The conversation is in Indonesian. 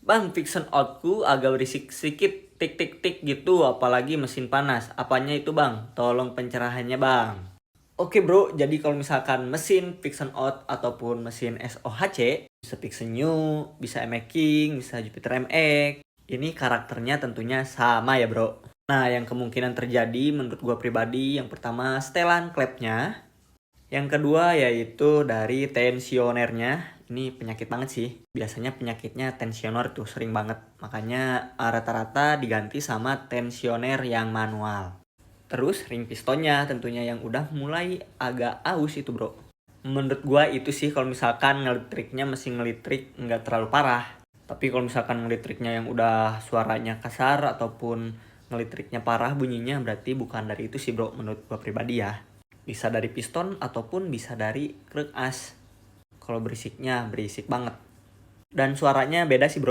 Bang, Vixen outku agak berisik sedikit, tik tik tik gitu, apalagi mesin panas. Apanya itu bang? Tolong pencerahannya bang. Oke bro, jadi kalau misalkan mesin Vixen out ataupun mesin SOHC, bisa Vixen New, bisa MX, bisa Jupiter MX. Ini karakternya tentunya sama ya bro. Nah, yang kemungkinan terjadi menurut gua pribadi, yang pertama setelan klepnya. Yang kedua yaitu dari tensionernya. Ini penyakit banget sih. Biasanya penyakitnya tensioner tuh sering banget. Makanya rata-rata diganti sama tensioner yang manual. Terus ring pistonnya tentunya yang udah mulai agak aus itu bro. Menurut gua itu sih kalau misalkan ngelitriknya mesin ngelitrik nggak terlalu parah. Tapi kalau misalkan ngelitriknya yang udah suaranya kasar ataupun ngelitriknya parah bunyinya berarti bukan dari itu sih bro menurut gua pribadi ya. Bisa dari piston ataupun bisa dari krek as. Kalau berisiknya berisik banget. Dan suaranya beda sih bro.